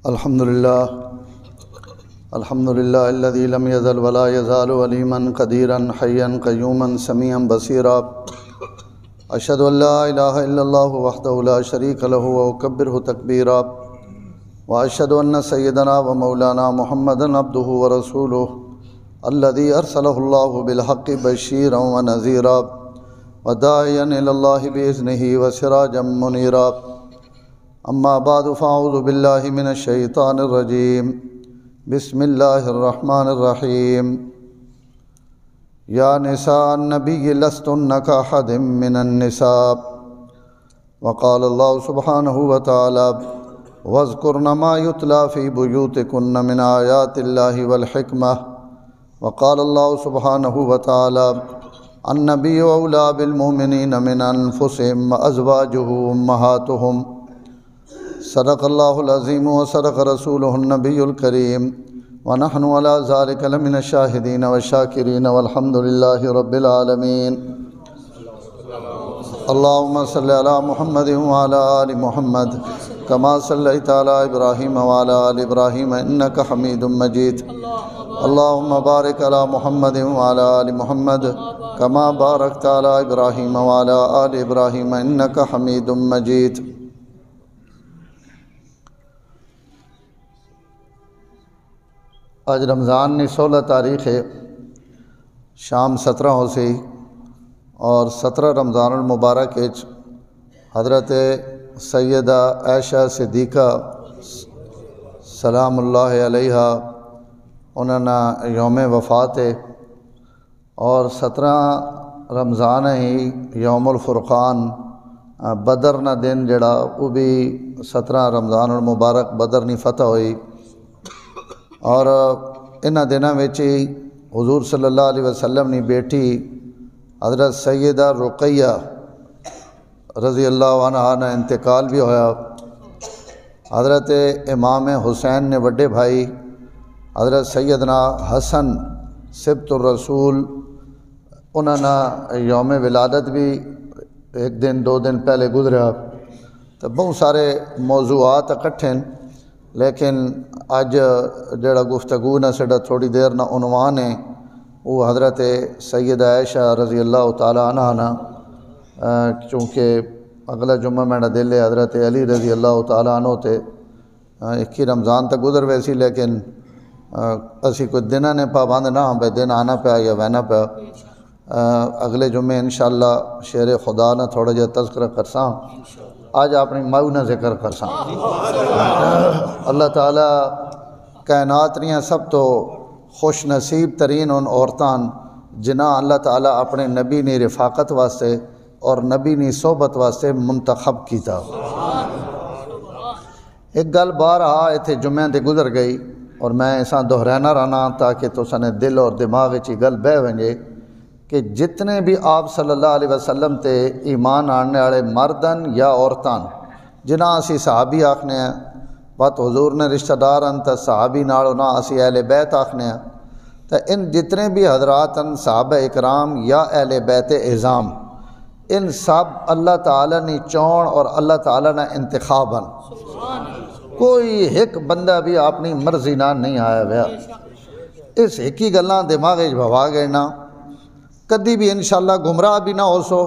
الحمدللہ الذی لم یزل ولا یزال علیما قدیرا حیا قیوما سمیعا بصیرا اشہد ان لا الہ الا اللہ وحدہ لا شریک لہ واکبرہ تکبیرا واشہد ان سیدنا و مولانا محمدا عبدہ ورسولہ الذی ارسلہ اللہ بالحق بشیرا ونذیرا وداعیا الی اللہ باذنہ وسراجا منیرا اما بعد فاعوذ باللہ من الشیطان الرجیم بسم اللہ الرحمن الرحیم یا نساء النبی لستن کاحد من النساء وقال اللہ سبحانہ وتعالی واذکرن ما یتلی فی بیوتکن من آیات اللہ والحکمہ وقال اللہ سبحانہ وتعالی النبی اولی بالمؤمنین من انفسہم وازواجہ امہاتہم صدق اللہ العظیم و صدق رسولہ النبی الکریم ونحن علی ذلک لمن الشاہدین والشاکرین والحمد للہ رب العالمین اللہم صلی علی محمد وعلی آل محمد کما صلیت علی ابراہیم وعلی آل ابراہیم انکا حمید مجید اللہم بارک علی محمد وعلی آل محمد کما بارکت علی ابراہیم وعلی آل ابراہیم انکا حمید مجید آج رمضان نے 16 تاریخ ہے، شام 17 ہو سی اور 17 رمضان المبارک حضرت سیدہ عائشہ صدیقہ سلام اللہ علیہا انہوں نے یوم وفات ہے اور 17 رمضان ہی یوم الفرقان بدر نہ دن جڑا وہ بھی 17 رمضان المبارک بدر نہیں فتح ہوئی اور انہاں دنوں وچ ہی حضور صلی اللہ علیہ وسلم نے بیٹی حضرت سیدہ رقیہ رضی اللہ عنہا نے انتقال بھی ہویا۔ حضرت امام حسین نے وڈے بھائی حضرت سیدنا حسن سبط الرسول انہوں نے یوم ولادت بھی ایک دن 2 دن پہلے گزرا، تو بہت سارے موضوعات اکٹھے ہیں، لیکن اج جڑا گفتگو نہ سڈا تھوڑی دیر نہ عنوان ہے وہ حضرت سیدہ عائشہ رضی اللہ تعالی عنہ نا، چونکہ اگلا جمعہ میرا دل ہے حضرت علی رضی اللہ تعالی عنہ تے 21 رمضان تک گزر ویسی، لیکن اسی کوئی دنوں نے پابند نہ ہوں بھائی دن آنا پیا یا وہنا پیا۔ اگلے جمعے انشاءاللہ شیر خدا نہ تھوڑا جہا تذکرہ کرساں، آج اپنی ماؤ نہ ذکر کرساں۔ اللہ تعالیٰ کائنات ریاں سب تو خوش نصیب ترین ان عورتاں جنہاں اللہ تعالیٰ اپنے نبی نے رفاقت واسطے اور نبی نے صحبت واسطے منتخب کیتا۔ ایک گل بارہا ایتھے جمعہ تے گزر گئی اور میں اساں دہرانا رہنا تاکہ تساں دل اور دماغ وچ گل بہ ونجے کہ جتنے بھی آپ صلی اللہ علیہ وسلم تے ایمان آنے والے مردن یا عورتاں جنہاں اسی صحابی آکھنے ہیں، بات حضور نے رشتہ دار ان تا صحابی نالوں نہ اسی اہل بیت آکھنے ہیں، تو ان جتنے بھی حضرات ان صحابہ اکرام یا اہل بیت اعظام ان سب اللہ تعالیٰ نے چون اور اللہ تعالیٰ نے انتخاباً، کوئی ایک بندہ بھی اپنی مرضی نہ نہیں آیا ہوا۔ اس ایک ہی گلاں دماغ بھوا گئے نا، کدی بھی انشاءاللہ گمراہ بھی نہ ہو سو،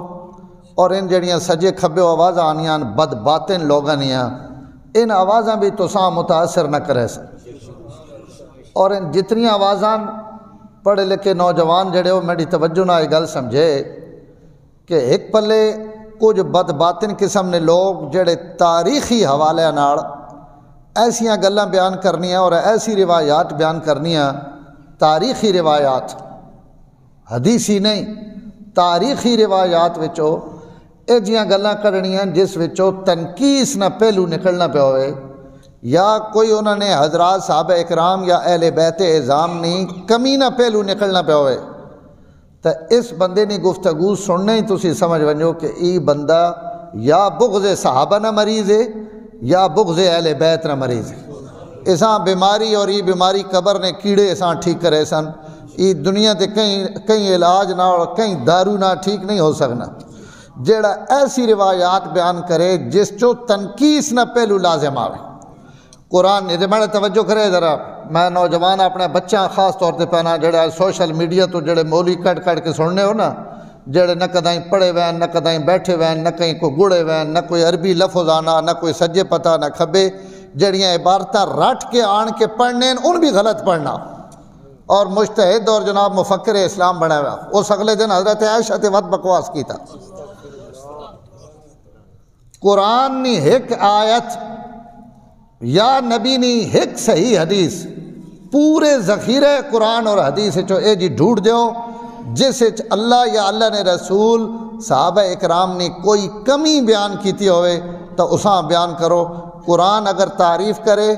اور ان جڑیاں سجے کھبے آواز آنیاں بد باطن لوگاں نیاں ان آوازاں بھی تساں متاثر نہ کرے سن، اور ان جتنی آوازاں پڑھے لکھے نوجوان جڑے ہو میری توجہ نہ یہ گل سمجھے کہ ایک پلے کچھ بد باطن قسم نے لوگ جڑے تاریخی حوالے نال ایسیاں گلاں بیان کرنیاں اور ایسی روایات بیان کرنیاں، تاریخی روایات حدیثی نہیں، تاریخی روایات وچوں یہ جیاں گلاں کرنیاں جس وچوں تنقیس نہ پہلو نکلنا پیا ہوئے، یا کوئی انہوں نے حضرات صحابہ اکرام یا اہل بیت اعظام نے کمی نہ پہلو نکلنا پیا ہوئے، تو اس بندے نے گفتگو سننے ہی تسی سمجھ ونجو کہ ای بندہ یا بغض صحابہ نہ مریض ہے یا بغض اہل بیت نہ مریض ہے۔ اساں بیماری اور ای بیماری قبر نے کیڑے اساں ٹھیک کرے سن، ای دنیا تے کہیں علاج نہ اور کہیں دارو نہ ٹھیک نہیں ہو سکنا۔ جیڑا ایسی روایات بیان کرے جس چو تنقیس نہ پہلو لازم آوے، قرآن نہیں میں توجہ کرے ذرا، میں نوجوان اپنے بچہ خاص طور تے پہنا جڑے سوشل میڈیا تو جڑے مولی کٹ کٹ کے سننے ہو نا، جڑے نہ کدائیں پڑھے وین نہ کدائیں بیٹھے وین نہ کہیں کوئی گڑے وین نہ کوئی عربی لفظ آنا نہ کوئی سجے پتہ نہ کھبے، جڑیاں عبارتاں رٹ کے آن کے پڑھنے ان بھی غلط پڑھنا، اور مجتہد اور جناب مفکر اسلام بنا ہوا اس اگلے دن حضرت عائشہ تے ود بکواس کی تھا۔ قرآن نی ایک آیت یا نبی نی ایک صحیح حدیث پورے ذخیرے قرآن اور حدیث چو اے جی ڈھونڈ دیو جس اللہ یا اللہ نے رسول صحابہ اکرام نے کوئی کمی بیان کیتی ہوئے تو اساں بیان کرو۔ قرآن اگر تعریف کرے،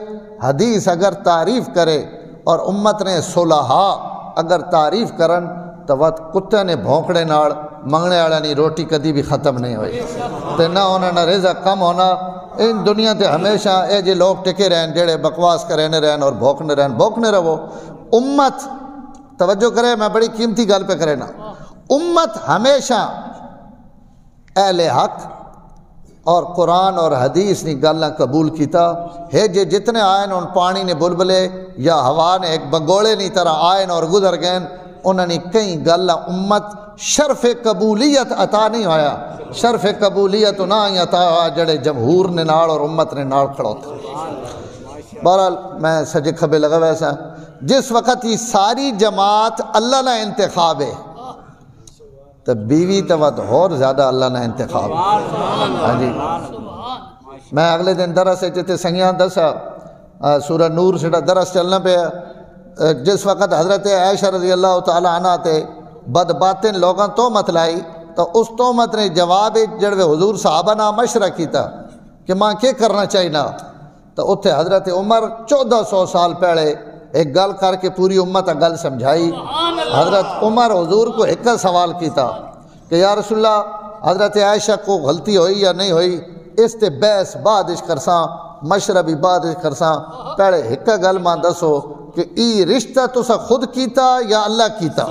حدیث اگر تعریف کرے اور امت نے صلحاء اگر تعریف کرن تو وقت کتے نے بھونکڑے ناڑ منگنے والا نہیں روٹی کدی بھی ختم نہیں ہوئی تے نہ ہونا نہ رزق کم ہونا۔ ان دنیا تے ہمیشہ اے جے لوگ ٹکے رہن جڑے بکواس کرنے رہن اور بھوکنے رہو۔ امت توجہ کرے، میں بڑی قیمتی گل پہ کرے نا، امت ہمیشہ اہل حق اور قرآن اور حدیث نے گلاں قبول کیتا ہے جے جتنے آئین ان پانی نے بلبلے یا ہوا نے ایک بگوڑے نہیں طرح آئین اور گزر گئے، انہوں نے کئی گلاں امت شرف قبولیت عطا نہیں ہویا، شرف قبولیت نہ ہی عطا ہوا جڑے جمہور نے ناڑ اور امت نے ناڑ کھڑو تھا۔ بہرحال میں سجے کھبے لگا ویسا جس وقت یہ ساری جماعت اللہ نہ انتخاب ہے تو بیوی تو اور زیادہ اللہ نہ انتخاب۔ ہاں جی، میں اگلے دن درس جتے سنگیاں دسا سورہ نور سے درس چلنا پہ جس وقت حضرت عائشہ رضی اللہ تعالیٰ عنہ تے بد باطن لوگاں تہمت لائی تو اس تہمت نے جواب جڑوے حضور صحابہ نہ مشورہ کیتا کہ ماں کیا کرنا چاہیے نا، تو اتھے حضرت عمر 1400 سال پہلے ایک گل کر کے پوری امت گل سمجھائی۔ حضرت عمر حضور کو ایک سوال کیتا کہ یا رسول اللہ حضرت عائشہ کو غلطی ہوئی یا نہیں ہوئی، اس تے بحث بعد اش کرساں مشورہ بھی بعد اش کرساں، پہلے ایک گل ماں دسو کہ ای رشتہ تسا خود کیتا یا اللہ کیتا؟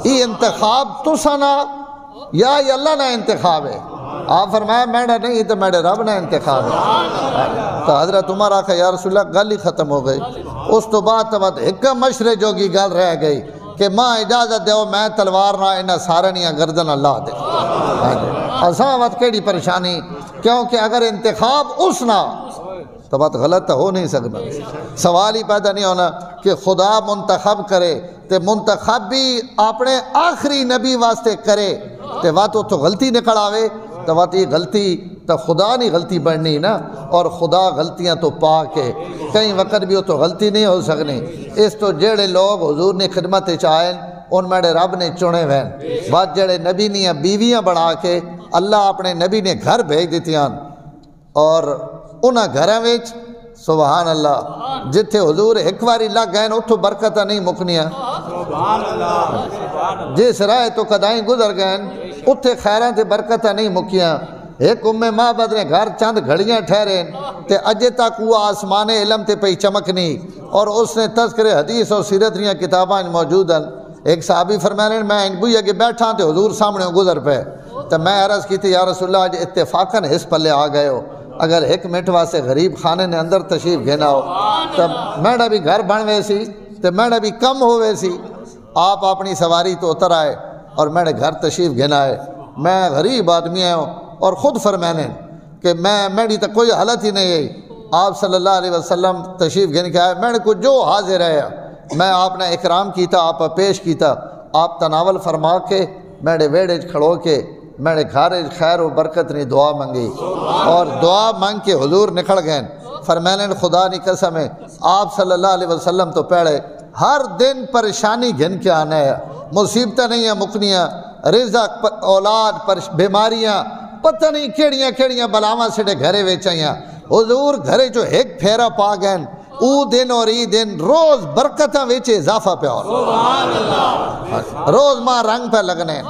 ای انتخاب تسا نہ یا اللہ نہ انتخاب ہے؟ آپ فرمایا میڈا نہیں تو میڈے رب نہ انتخاب ہے۔ تو حضرت عمر آکھا یا رسول اللہ گل ہی ختم ہو گئی۔ اس تو بعد ایک مشرے جوگی گل رہ گئی کہ ماں اجازت دیو میں تلوار نہ انہاں سارنیاں گردن اللہ دے۔ اساں وقت کیڑی پریشانی، کیونکہ اگر انتخاب اس نہ تو بات غلط ہو نہیں سکتا۔ سوال ہی پیدا نہیں ہونا کہ خدا منتخب کرے تے منتخب بھی اپنے آخری نبی واسطے کرے تے بات تو غلطی نکل آوے تو بات یہ غلطی تو خدا نہیں غلطی بڑھنی نا، اور خدا غلطیاں تو پاک ہے، کئی وقت بھی وہ تو غلطی نہیں ہو سکنی۔ اس تو جڑے لوگ حضور نے خدمت چاہیں ان میرے رب نے چنے وین بات جڑے نبی نے بیویاں بڑھا کے اللہ اپنے نبی نے گھر بھیج دیتیاں، اور انہاں گھراں وچ سبحان اللہ جتھے حضور ایک واری لگ گئے اتھوں برکتاں نہیں مکنیاں، جس راہ تو کدائیں گزر گئے اتھے خیراں تے برکتاں نہیں مکیاں۔ ایک معبد نے گھر چند گھڑیاں ٹھہرے تے اجے تک وہ آسمان علم تے پئی چمکنی، اور اس نے تذکر حدیث اور سیرت دیاں کتاباں موجود ہیں۔ ایک صحابی فرمانے میں بوئی اگے بیٹھا تے حضور سامنے گزر پے تو میں عرض کی تھی یا رسول اللہ اتفاقاً اس پلے آ گئے ہو، اگر ایک منٹ واسطے غریب خانے نے اندر تشریف گھنا ہو تو میڈا بھی گھر بن وے سی تو میڈا بھی کم ہوئے سی، آپ اپنی سواری تو اتر آئے اور میرے گھر تشریف گھنا ہے، میں غریب آدمی ہوں، اور خود فرمانے کہ میری تو کوئی حالت ہی نہیں ہے، آپ صلی اللہ علیہ وسلم تشریف گھن کے آئے، میرے کو جو حاضر ہے میں آپ نے اکرام کیتا، آپ پیش کیتا، آپ تناول فرما کے میرے ویڑے کھڑو کے میرے گھر خیر و برکت نے دعا منگی، اور دعا مانگ کے حضور نکل گئے۔ فرمانے خدا نہیں قسم ہے آپ صلی اللہ علیہ وسلم تو پہلے ہر دن پریشانی گھن کے آنا ہے، مصیبتیں نہیں ہیں مکنیاں، رزق اولاد پر بیماریاں پتہ نہیں کیڑیاں کیڑیاں بلاواں سڑے گھرے ویچائیاں، حضور گھرے جو ایک پھیرا پا گئے او دن اور ای دن روز برکتاں ویچے اضافہ پہ اور روز ماں رنگ پہ لگنے،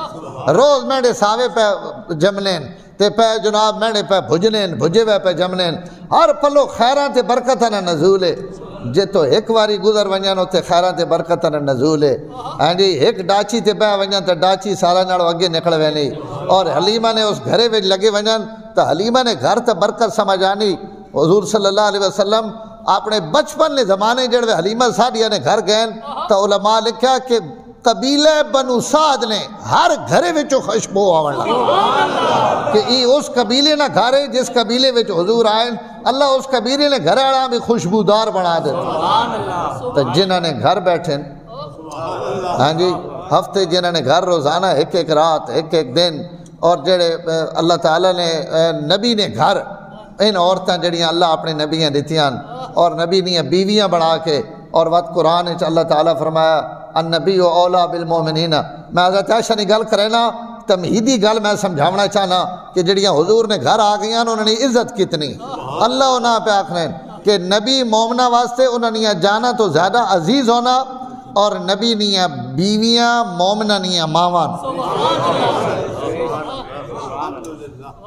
روز میڈے ساوے پہ جمنین تے پہ جناب میڈے پہ بھجنین بھجے پہ جمنین، ہر پلو خیران تے برکتاں نزول ہے، جے تو ایک واری گزر ونجان ہوتے خیران تے برکتاں نزول ہے، جی ایک ڈاچی تے پہ ونجان تے ڈاچی سارا ناڑو اگے نکل وینی، اور حلیمہ نے اس گھرے وچ لگے ونجان تو حلیمہ نے گھر تے برکت سمجھانی. حضور صلی اللہ علیہ وسلم اپنے بچپن نے زمانے جڑے حلیمہ سعدیہ نے گھر گئے تو علماء لکھا کہ قبیلہ بنو سعد نے ہر گھرے وچوں خوشبو آون لگا کہ ای اس قبیلے نہ گھر ہے جس قبیلے وچ حضور آئے. اللہ اس قبیلے نے گھر والا بھی خوشبودار بنا دیتا. تو جنہاں نے گھر بیٹھے ہاں جی ہفتے جنہاں نے گھر روزانہ ایک ایک رات ایک ایک دن اور جڑے اللہ تعالیٰ نے نبی نے گھر ان عورتاں جڑیاں اللہ اپنے نبیاں دیتیاں اور نبی نیاں بیویاں بنا کے اور وقت قرآن وچ اللہ تعالیٰ فرمایا النبی اولا بالمومنین. میں حضرت عائشہ نے گل کرے نا تمہیدی گل میں سمجھاونا چاہنا کہ جڑیاں حضور نے گھر آ گئیاں انہوں نے عزت کتنی. اللہ انہاں پہ آکھنے کہ نبی مومنہ واسطے انہوں نے جانا تو زیادہ عزیز ہونا اور نبی نیاں بیویاں مومنہ نیاں ماوان.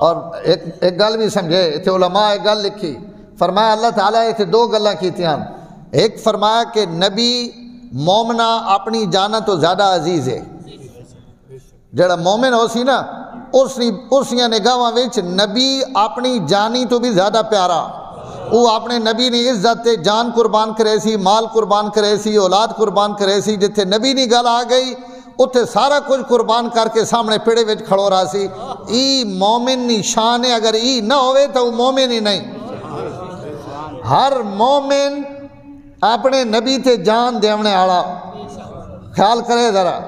اور ایک گل بھی سمجھے اتنے علماء ایک گل لکھی فرمایا اللہ تعالیٰ اتنے دو گلاں کیتیاں. ایک فرمایا کہ نبی مومنہ اپنی جانا تو زیادہ عزیز ہے. جڑا مومن ہو سی نا اسیاں نگاہاں وچ نبی اپنی جانی تو بھی زیادہ پیارا. وہ اپنے نبی نے عزت جان قربان کرے سی مال قربان کرے سی اولاد قربان کرے سی. جتھے نبی نی گل آ گئی اتھے سارا کچھ قربان کر کے سامنے پیڑے وچ کھڑو رہا سی. ای مومن نی شان ہے. اگر ای نہ ہوئے تو وہ مومن ہی نہیں. ہر مومن اپنے نبی تے جان دیونے آڑا خیال کرے ذرا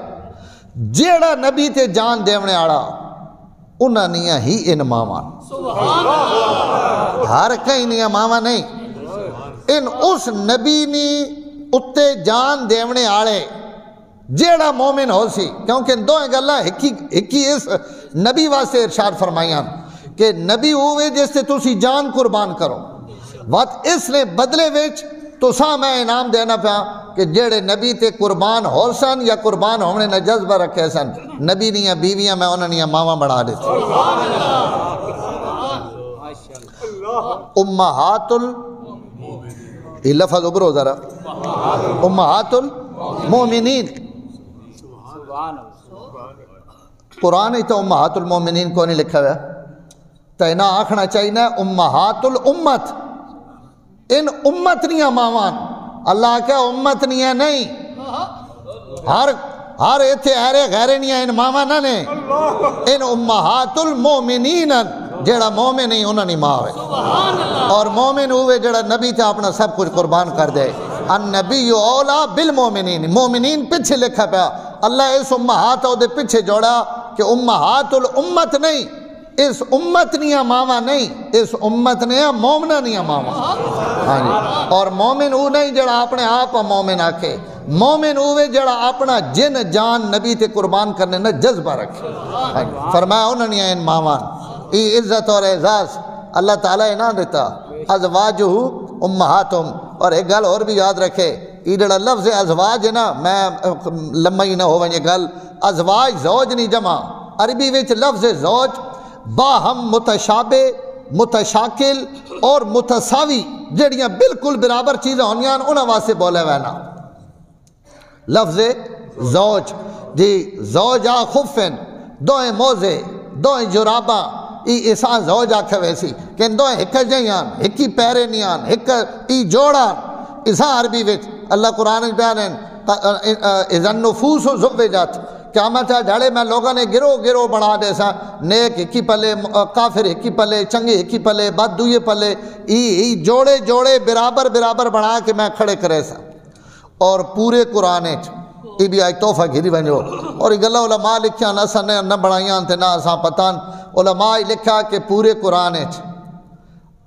جیڑا نبی تے جان دیونے آڑا انہاں نیاں ہی ان ماما ہر کہیں نیاں ماما نہیں ان اس نبی نی اتے جان دیونے آڑے جیڑا مومن ہو سی. کیونکہ دو گلاں ہکی اس نبی واسطے ارشاد فرمائیاں کہ نبی ہوئے جس سے تسی جان قربان کرو وقت اس نے بدلے وچ تو سا میں انعام دینا پیا کہ جیڑے نبی تے قربان ہو سن یا قربان ہونے نہ جذبہ رکھے سن نبی نیاں بیویاں میں انہاں نیاں ماواں بڑھا دیتی. امہات یہ لفظ ابرو ذرا امہات المومنین. قرآن ہی تو امہات المومنین کو نہیں لکھا ہوا تو انہاں آکھنا چاہیے امہات الامت ان امت نیاں ماوان. اللہ کیا امت نیاں نہیں ہر ایتھے ایرے غیرے نیاں ان ماوان نہ نے ان امہات المومنین جیڑا مومن نہیں انہاں نہیں ماں ہوئے اور مومن ہوئے جیڑا نبی تے اپنا سب کچھ قربان کر دے. النبی اولا بالمومنین مومنین پیچھے لکھا پیا. اللہ اس امہات دے پیچھے جوڑا کہ امہات الامت نہیں اس امت نیاں ماما نہیں اس امت نیاں مومنہ نیاں ماما. ہاں جی اور مومن وہ نہیں جڑا اپنے آپ مومن آکھے. مومن ہوئے جڑا اپنا جن جان نبی تے قربان کرنے نہ جذبہ رکھے. فرمایا انہوں نے ان مامان ای عزت اور اعزاز اللہ تعالیٰ نہ دیتا ازواجہ امہاتہم. اور ایک گل اور بھی یاد رکھے یہ جڑا لفظ ازواج ہے نا میں لمبا ہی نہ ہو یہ گل ازواج زوج نہیں جمع عربی وچ لفظ زوج باہم متشابہ متشاکل اور متساوی جڑیاں بالکل برابر چیزیں ہونیاں انہاں واسطے بولے وینا لفظ زوج. جی زوجہ خفن دوئیں موزے دوئیں جراباں ای اساں زوج آکھے ویسی کہ دوئیں ہک جیان ہکی پیرے نیان ہک ای جوڑان اساں عربی وچ اللہ قرآن بیانیں اذا النفوس زوجت قیامت جھڑے میں لوگوں نے گروہ بنا دے سا نیک ہکی پلے کافر ہکی پلے چنگے ہکی پلے بد دوئے پلے ای جوڑے برابر بنا کے میں کھڑے کرے سا. اور پورے قرآن یہ بھی آج تحفہ گھری بنجو اور یہ گلہ علماء لکھیا نہ سن نہ بڑھائیاں تھے نہ اساں پتان علماء لکھا کہ پورے قرآن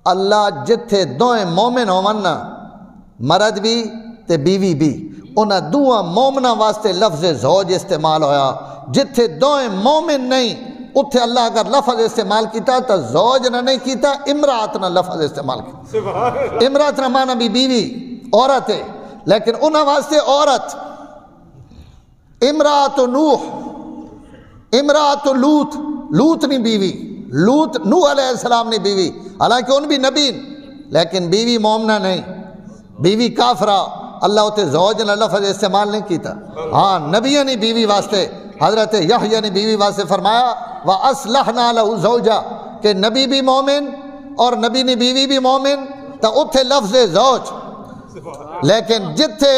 اللہ جتھے دوئیں مومن ہومن نا مرد بھی تے بیوی بھی انہاں دوہاں مومنہ واسطے لفظ زوج استعمال ہویا. جتھے دوئیں مومن نہیں اتھے اللہ اگر لفظ استعمال کیتا تو زوج نہ نہیں کیتا امرات نہ لفظ استعمال کیتا. امرات نہ مانا بھی بیوی عورت ہے لیکن انہاں واسطے عورت امرات نوح امرات لوط نہیں بیوی لوط نوح علیہ السلام نہیں بیوی حالانکہ ان بھی نبی لیکن بیوی مومنہ نہیں بیوی کافرہ اللہ تے زوج نے لفظ استعمال نہیں کیتا. ہاں نبیہ نے بیوی واسطے حضرت یحییٰ نے بیوی واسطے فرمایا وَأَصْلَحْنَا لَهُ زَوْجًا کہ نبی بھی مومن اور نبی نے بیوی بھی مومن تو اتھے لفظ زوج، لیکن جتھے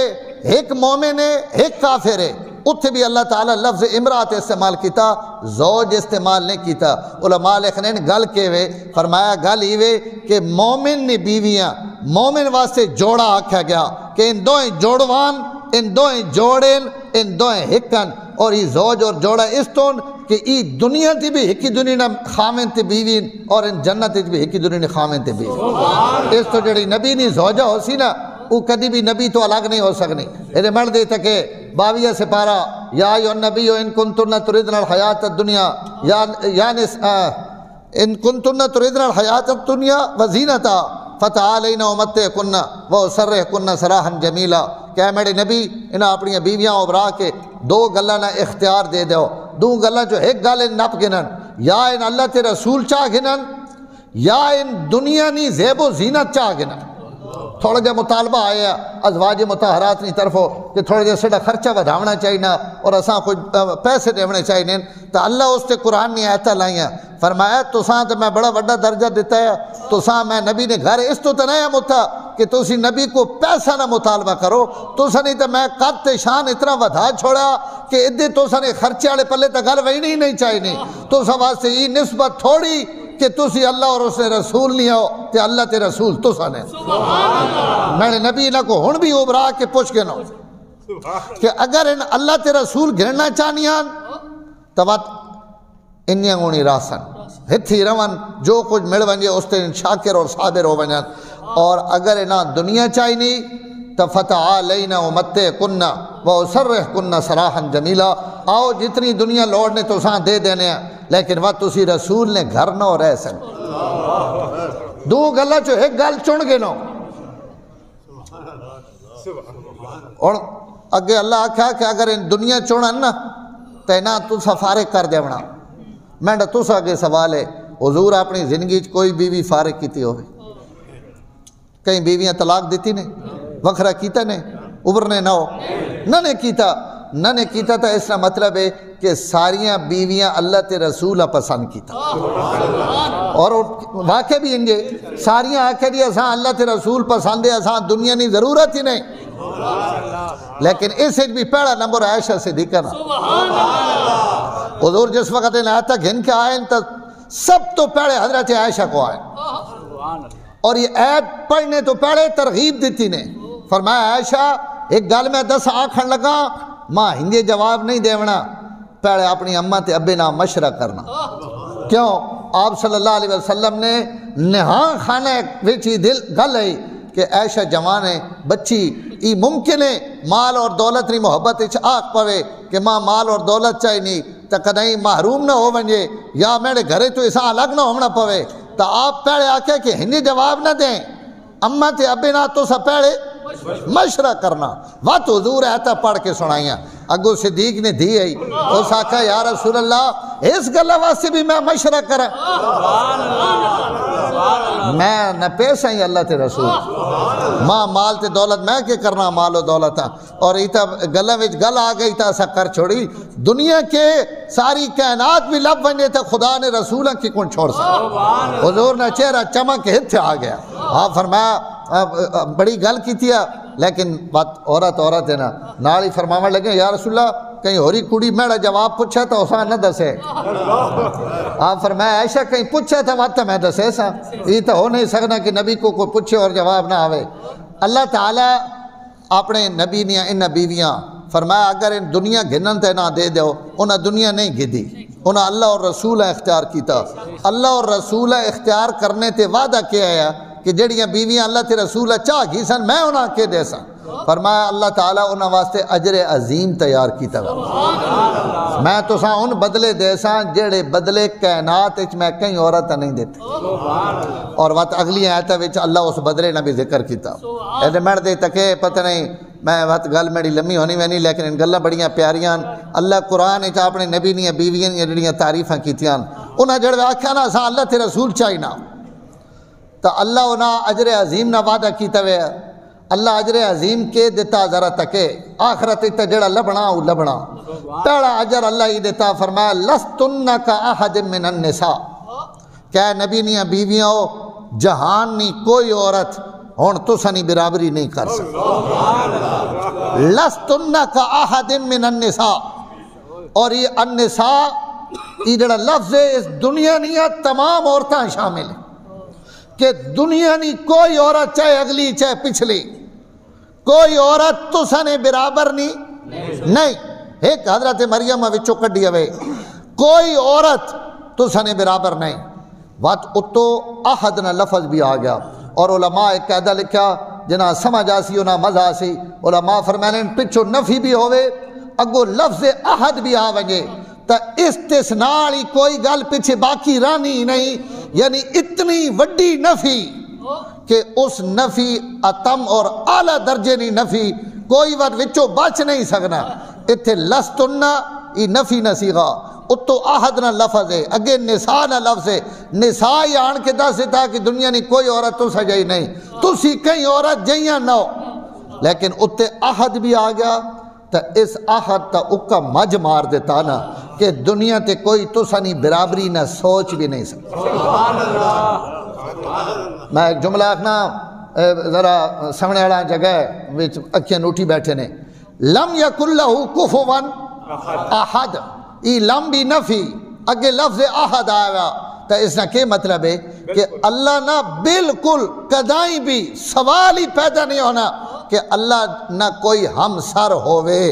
ایک مومن ہے ایک کافر ہے اتھے بھی اللہ تعالیٰ لفظ امرات استعمال کیتا، زوج استعمال نہیں کیتا۔ علماء لکھنے گل کے وے فرمایا گل ہی وے کہ مومن نے بیویاں مومن واسطے جوڑا آکھا گیا کہ ان دوئیں جوڑوان، ان دوئیں جوڑن، ان دوئیں ہکن، اور یہ زوج اور جوڑا اس طور کہ ای دنیا تی بھی ہکی دنیا نے خامن تے بیوین اور ان جنت بھی ہکی دنیا نے خامن تے بیوین۔ اس تو جڑی نبی نہیں زوجہ ہو سی نا وہ کدی بھی نبی تو الگ نہیں ہو سکنی۔ یہ مرد دے تکے 22 سپارہ یا ایھا النبی ان کنتن تردن الحیات الدنیا یا ان کنتن تردن الحیات الدنیا وزینتا فتعالین امتعکن واسرحکن سراحا جمیلا، کہ میرے نبی انہاں اپنی بیویاں ابرا کے دو گلاں نہ اختیار دے دیو، دو گلاں جو ایک گل نپ گنن، یا ان اللہ تے رسول چاہ گنن یا ان دنیا نی زیب و زینت چاہ گنن۔ تھوڑا جا مطالبہ آیا ازواج مطہرات نی طرفوں کہ تھوڑا جا سڑا خرچہ بدھاونا چاہینا اور اساں کچھ پیسے دیونے چاہینے، تو اللہ اس تے قرآن نے آیتہ لائیاں فرمایا تساں تو میں بڑا بڑا درجہ دیتا ہے، تساں میں نبی نے گھر اس تو تنایا متا کہ تسی نبی کو پیسہ نہ مطالبہ کرو، تساں نہیں تو میں قد شان اتنا ودھا چھوڑا کہ ادھے تساں نے خرچے والے پلے تو گھر وہی نہیں چاہینے، تساں واسطے یہ نسبت تھوڑی کہ تسی اللہ اور اس نے رسول نہیں ہو تے اللہ تے رسول تساں نے۔ میں نے نبی انہاں کو ہن بھی ابرا کے پوچھ کے نو کہ اگر ان اللہ تے رسول گھرنا چاہنیاں تو بات انیاں گونی راسن ہتھی رون جو کچھ مل ونجے اس تے شاکر اور صابر ہو ونجان، اور اگر انہاں دنیا چاہنی تو فتعالینا امتعکن واسرحکن سراحا جمیلا، آؤ جتنی دنیا لوڑنے تو ساں دے دینے ہیں، لیکن وہ تسی رسول نے گھر نہ رہ سن۔ دو گلہ جو ایک گل چن گے نو، اور اگے اللہ آکھا کہ اگر ان دنیا چنن نا تو انہاں تسا فارغ کر دیونا۔ میں نے تسا اگے سوال ہے، حضور اپنی زندگی کوئی بیوی فارغ کیتی ہوئے؟ کئی بیویاں طلاق دیتی نے، وکھرا کیتا نے، ابھرنے نہ ہو نہ نے کیتا تھا، اس کا مطلب ہے کہ ساریاں بیویاں اللہ تے رسول پسند کیتا، اور واقع بھی انجے ساریاں آکھے دی اساں اللہ تے رسول پسند ہے، اساں دنیا نہیں ضرورت ہی نہیں، لیکن اس بھی پہلا نمبر عائشہ صدیقہ نا۔ حضور جس وقت ان آیتہ گھن کے آئے تو سب تو پہلے حضرت عائشہ کو آئے، اور یہ آیت پڑھنے تو پہلے ترغیب دیتی نے، فرمایا عائشہ ایک گل میں 10 آکھن لگا ماں ہندے جواب نہیں دیونا، پہلے اپنی اماں تے ابے نہ مشورہ کرنا۔ کیوں؟ آپ صلی اللہ علیہ وسلم نے نہاں خانہ وچی دل گل ہے کہ عائشہ جوان ہے بچی، ای ممکن ہے مال اور دولت نہیں محبت اچھ آکھ پوے کہ ماں مال اور دولت چاہی نہیں تو کدیں محروم نہ ہو ونجے یا میرے گھرے تو ایسا الگ نہ ہونا پوے، تو آپ پہلے آکھے کہ ہندی جواب نہ دیں، اماں تے ابے نہ تو سا پہلے مشورہ کرنا۔ وقت حضور آیتہ پڑھ کے سنائیاں، اگو صدیق نے دی ہے اس آکھا یا رسول اللہ اس گلہ واسطے بھی میں مشورہ کریں، میں نہ پیسہ ہی اللہ تے رسول، ماں مال تے دولت میں کہ کرنا مال و دولت، اور ایتا گلہ وچ گل آ گئی تا ایسا کر چھوڑی، دنیا کے ساری کائنات بھی لب بنے تھے خدا نے رسولہ کی کون چھوڑ سکتا۔ حضور نے چہرہ چمک ہتھے آ گیا، آپ فرمایا بڑی گل کی تھی، لیکن بات عورت ہے نا، نالی فرماوہ لگے یا رسول اللہ کہیں ہوری کڑی میرا جواب پوچھا تھا اسا نہ دسے، آپ فرمایا عائشہ کہیں پوچھا تھا وقت میں دسے سا، یہ تو ہو نہیں سکنا کہ نبی کو کوئی پوچھے اور جواب نہ آوے۔ اللہ تعالیٰ اپنے نبی نے ان بیویاں فرمایا اگر ان دنیا گھنن تے نہ دے دیو، انہاں دنیا نہیں گھدی، انہاں اللہ اور رسول اختیار کیتا، اللہ اور رسول اختیار کرنے تے وعدہ کیا ہے کہ جڑیاں بیویاں اللہ تے رسول چاہ گی سن میں انہاں کے دے سن، فرمایا اللہ تعالیٰ انہاں واسطے اجر عظیم تیار کیتا گا، میں تو ساں ان بدلے دے ساں جڑے بدلے کائنات اچ میں کہیں عورت نہیں دیتے، اور وقت اگلی آیتہ وچ اللہ اس بدلے نہ بھی ذکر کیتا۔ ایسے مرد تکے پتہ نہیں میں وقت گل میری لمبی ہونی میں نہیں، لیکن ان گلاں بڑیاں پیاریاں، اللہ قرآن وچ اپنے نبی نے بیویاں جڑیاں تعریفاں کیتیاں، انہاں جڑے آکھیا نا اساں اللہ تے رسول چاہینا، تو اللہ انہاں اجر عظیم نہ وعدہ کیتا ہوئے، اللہ اجر عظیم کے دیتا ذرا تکے، آخرت تے جڑا لبنا وہ لبنا، پہلا اجر اللہ ہی دیتا، فرمایا لستن کا احد من النساء، کہ نبی نیاں بیویاں ہو جہان نہیں کوئی عورت ہون تساں نہیں برابری نہیں کر سکتی لستن کا احد من النساء اور یہ النساء یہ جڑا لفظ ہے اس دنیا نہیں تمام عورتیں شامل ہیں کہ دنیا نہیں کوئی عورت چاہے اگلی چاہے پچھلی کوئی عورت تساں نے برابر نہیں ایک حضرت مریم وچوں کڈی ہوئے کوئی عورت تساں نے برابر نہیں وات اتو احد نہ لفظ بھی آ گیا اور علماء ایک قاعدہ لکھا جنا سمجھ آسی انہاں مزہ آسی علماء فرمانے پچھو نفی بھی ہوئے اگو لفظ احد بھی آ ونجے تا استثناء والی کوئی گل پیچھے باقی رانی نہیں یعنی اتنی وڈی نفی کہ اس نفی اتم اور اعلیٰ درجے نہیں نفی کوئی وقت وچوں بچ نہیں سکنا اتھے لستنہ یہ نفی نہ سیغا اتو احد نہ لفظ ہے اگے نساء نہ لفظ ہے نساء ہی آن کے دس دیتا کہ دنیا نہیں کوئی عورت تو سجائی نہیں تو سی کئی عورت جائیاں نہ ہو لیکن اتے احد بھی آ گیا تا اس احد تا اکا مج مار دیتا نا کہ دنیا تے کوئی تو سانی برابری نہ سوچ بھی نہیں سکتا میں ایک جملہ آکھنا ذرا سمنے والا جگہ وچ اکھیاں نوٹی بیٹھے نے لم یکن لہو کفوا احد ای لم بھی نفی اگے لفظ احد آیا تو اس نے کیا مطلب ہے کہ اللہ نہ بالکل کدائیں بھی سوال ہی پیدا نہیں ہونا کہ اللہ نہ کوئی ہمسر ہوئے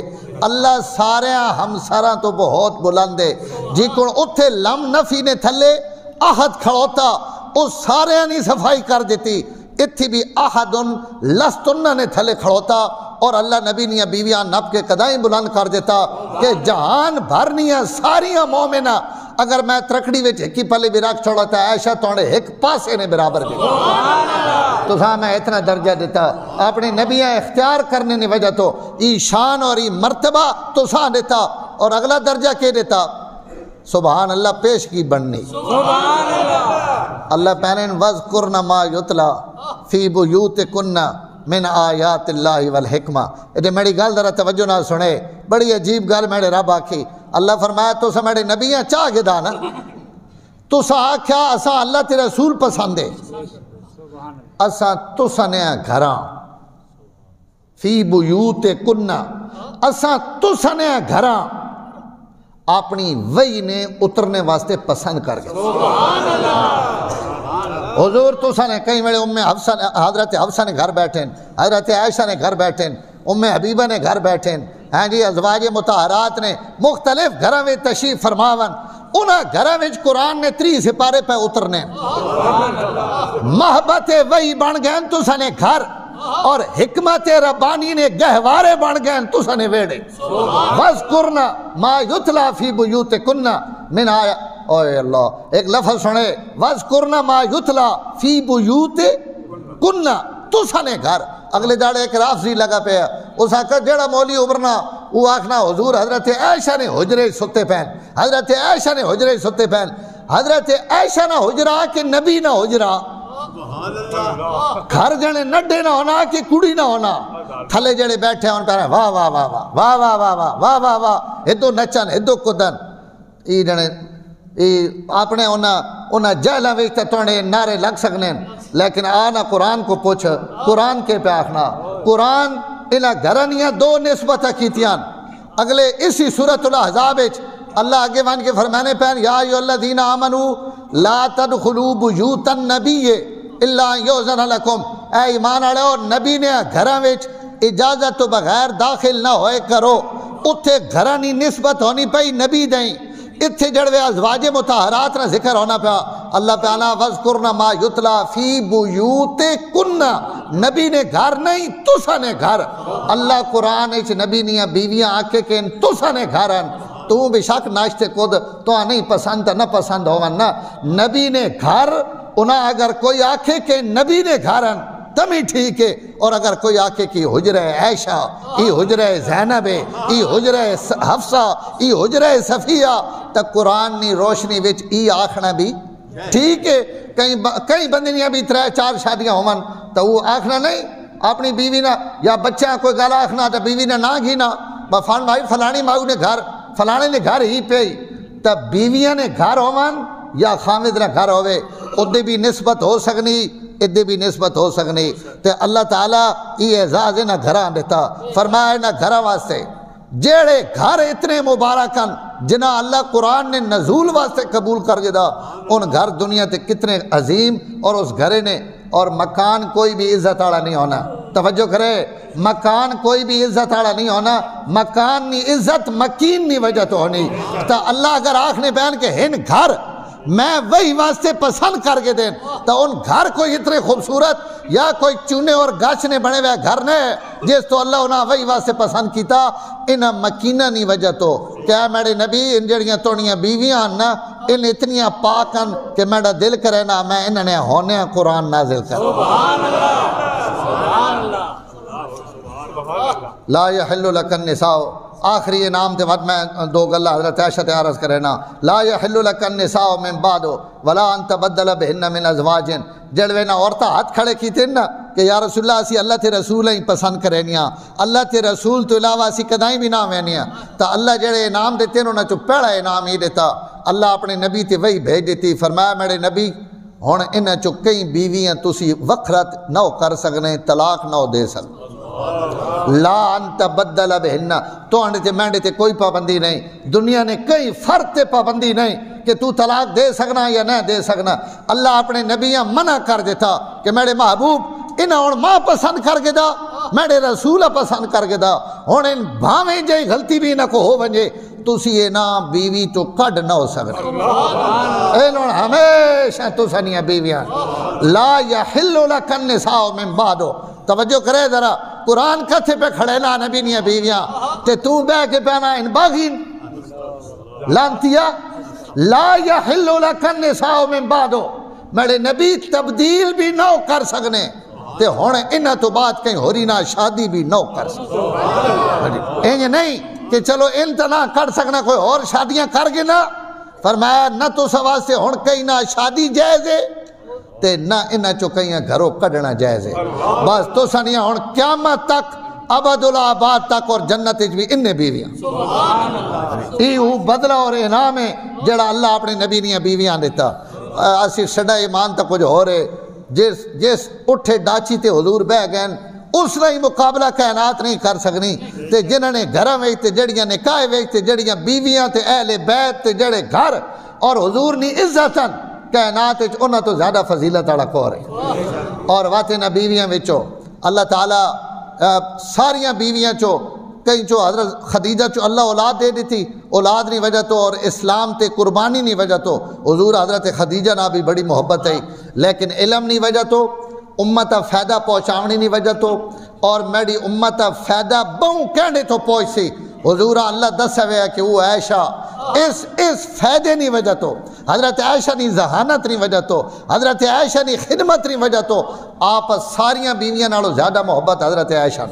اللہ سارے ہمسراں تو بہت بلند ہے جی کون اتھے لم نفی نے تھلے احد کھڑوتا اس سارے نہیں صفائی کر دیتی اتھی بھی احدن لستن نے تھلے کھڑوتا اور اللہ نبی نیاں بیویاں نب کے قدائیں بلند کر دیتا کہ جہان بھرنیاں ساریاں مومنہ اگر میں ترکڑی وچ ایک ہی پلے بھی رکھ چھوڑا تھا عائشہ توڑے ایک پاسے نے برابر بھی تو ساں میں اتنا درجہ دیتا اپنے نبیاں اختیار کرنے نے وجہ تو ای شان اور ای مرتبہ تو ساں دیتا اور اگلا درجہ کے دیتا سبحان اللہ پیش کی بننی سبحان اللہ پہنین وَذْكُرْنَ مَا يُتْلَى فِي بُيُوتِكُنَّ من آیات اللہ والحکمہ یہ میری گل ذرا توجہ نہ سنے بڑی عجیب گل میرے رب آکھی اللہ فرمایا تو سا میرے نبیاں چاہ گے دانا تو سا آکھیا اسا اللہ تے رسول پسند ہے اسا تو سنیا گھراں فی بیوتکن اسا تو سنیا گھراں اپنی وحی نے اترنے واسطے پسند کر گئے حضور تو سنے کئی میرے حضرت حفصہ نے گھر بیٹھیں حضرت عائشہ نے گھر بیٹھیں حبیبہ نے گھر بیٹھیں ہاں جی ازواج مطہرات نے مختلف گھراں میں تشریف فرماون انہاں گھراں میں قرآن نے 3 سپارے پہ اترنے محبت وحی بن گئے تو سنے گھر اور حکمت ربانی نے گہوارے بن گئے تو سنے ویڑے وَذْكُرْنَ مَا يُتْلَى فِي بُيُوتِكُنَّ من آیا اوہ اللہ ایک لفظ سنے وَذْكُرْنَ مَا يُتْلَى فِي بُيُوتِكُنَّ تو سنے گھر اگلے داڑے ایک رافضی لگا پیا اس آکر جڑا مولی ابرنا وہ آکھنا حضور حضرت عائشہ نے حجرے ستے پہن حضرت عائشہ نے حجرے ستے پہن حضرت عائشہ نہ حجرہ کہ نبی نہ حجرہ گھر جنے نڈے نہ ہونا کہ کڑی نہ ہونا تھلے جڑے بیٹھے ہیں ان پر واہ واہ واہ واہ واہ واہ واہ واہ واہ واہ ہدو نچن ہدو کدن ای جنے اپنے انہاں جہلہ ویچتے توڑے نعرے لگ سکنے لیکن آنا قرآن کو پوچھ قرآن کے پہ آخنا قرآن انہاں گھرانیاں 2 نسبتہ کیتیاں اگلے اسی سورۃ الاحزاب اللہ آگے وان کے فرمانے پہن یا ایھا الذین آمنوا لا تدخلوا بیوت النبی الا یؤذن لکم اے ایمان والو نبی نے گھراں وچ اجازت تو بغیر داخل نہ ہوئے کرو اتھے گھرانی نسبت ہونی پئی نبی دیں اتھے جڑوے ازواج مطہرات نہ ذکر ہونا پیا اللہ پیانا وَذْكُرْنَ مَا يُتْلَى فِي بُيُوتِكُنَّ نبی نے گھر نہیں تسا نے گھر اللہ قرآن اچ نبی نیاں بیویاں آکے کہ تسا نے گھرن تو بے شک ناشتے کود تو نہیں پسند نہ پسند ہونا نبی نے گھر انہاں اگر کوئی آکھے کہ نبی نے گھرن تمی ٹھیک ہے اور اگر کوئی آکھے کہ حجرہ عائشہ ای حجرہ زینب ای حجرہ حفصہ ای حجرہ صفیہ تا قرآن نی روشنی وچ ای آکھنا بھی ٹھیک ہے کئی بندنیاں بھی 3-4 شادیاں ہومن تو وہ آکھنا نہیں اپنی بیوی نہ یا بچہ کوئی گالا آکھنا تا بیوی نے نہ گھینا بفان بھائی فلانی ماؤ نے گھر فلانے نے گھر ہی پہ تا بیویاں نے گھر ہومن یا خامد نہ گھر ہوئے ادھے بھی نسبت ہو سکنی ادھے بھی نسبت ہو سکنی تے اللہ تعالیٰ یہ اعزاز نہ گھران دیتا فرمایا نہ گھرہ واسطے جیڑے گھر اتنے مبارکن جنہ اللہ قرآن نے نزول واسطے قبول کر گیا ان گھر دنیا تے کتنے عظیم اور اس گھرے نے اور مکان کوئی بھی عزت آڑا نہیں ہونا توجہ کرے مکان کوئی بھی عزت آڑا نہیں ہونا مکان نی عزت مکین نی وجہ تو ہونی تا اللہ اگر آنکھنے بیان کے ہن گھر میں وہی واسطے پسند کر کے دیں تو ان گھر کوئی اتنے خوبصورت یا کوئی چونے اور گاچ نے بنے ہوئے گھر نے جس تو اللہ انہاں وہی واسطے پسند کیتا انہاں مکینہ نہیں وجہ تو کیا میرے نبی ان جڑیاں توڑیاں بیویاں نا ان اتنیاں پاکن کہ میرا دل کرے نا میں انہوں نے ہونے قرآن نازل کر سبحان اللہ لا یحل لک النساء آخری انعام تے ود میں دو گلہ حضرت عائشہ تے عرض کرے نا لا یحل لک النساء من بعد ولا ان تبدل بہن من ازواج جڑوے نا عورتاں ہاتھ کھڑے کیتے نا کہ یا رسول اللہ اسی اللہ تے رسول ہی پسند کرینیاں اللہ تے رسول تو علاوہ اسی کدائیں بھی نہ وینیاں تا اللہ جڑے انعام دیتے انہوں چو پہلا انعام ہی دیتا اللہ اپنے نبی تے وہی بھیج دیتی فرمایا میرے نبی ہن انہاں چو کئی بیویاں تسی وکھرت نہ کر سکنے طلاق نہ دے سکنے لا انت بدل بہن تو انڈے تے مینڈے تے کوئی پابندی نہیں دنیا نے کئی فرد تے پابندی نہیں کہ تو طلاق دے سکنا یا نہ دے سکنا اللہ اپنے نبیاں منع کر دیتا کہ میرے محبوب انہاں ہن ماں پسند کر کے دا میرے رسول پسند کر کے دا ہن ان بھاویں جے غلطی بھی نہ کو ہو ونجے تسی یہ نا بیوی تو کڈ نہ ہو سکتے اے لون ہمیشہ تسانیاں بیویاں لا یحل لک النساء من بعد توجہ کرے ذرا قرآن کتھے پہ کھڑے نا نبی نیاں بیویاں تے تو بے کے پہنا ان باغین لانتیا لا یحل لک النساء من بعد میرے نبی تبدیل بھی نہ کر سکنے تے ہونے انہاں تو بات کہیں ہو رہی نا شادی بھی نہ کر سکنے یہ نہیں کہ چلو انتنا کر سکنا کوئی اور شادیاں کر گے نا فرمایا نہ تو سواز سے ہون کہیں نہ شادی جائز ہے تے نہ انہاں چو کہیں گھروں کڑنا جائز ہے بس تو سنیاں ہون قیامت تک ابد الآباد تک اور جنت بھی انہیں بیویاں ایہو بدلہ اور انعام ہے جڑا اللہ اپنے نبی نیاں بیویاں دیتا اسی سڑا ایمان تک کچھ ہو رہے جس اٹھے ڈاچی تے حضور بہ گئے اس نے مقابلہ کائنات نہیں کر سکنی تے جنہوں نے گھرہ میں تے جڑیاں نکاح میں تے جڑیاں بیویاں تے اہل بیت تے جڑے گھر اور حضور نے عزتاً کائنات انہاں تو زیادہ فضیلت آڑا کو رہے اور واتنا بیویاں وچو اللہ تعالیٰ ساریاں بیویاں چو کہیں چو حضرت خدیجہ چو اللہ اولاد دے دیتی اولاد نہیں وجہ تو اور اسلام تے قربانی نہیں وجہ تو حضور حضرت خدیجہ نا بھی بڑی محبت ہے لیکن علم نہیں وجہ تو امت فائدہ پہنچاونی نہیں وجہ تو اور میری امت فائدہ بہوں کہنے تو پہنچ سی حضور اللہ دس ہے کہ وہ عائشہ اس فائدے نہیں وجہ تو حضرت عائشہ نہیں ذہانت نہیں وجہ تو حضرت عائشہ نہیں خدمت نہیں وجہ تو آپ ساریاں بیویاں نالو زیادہ محبت حضرت عائشہ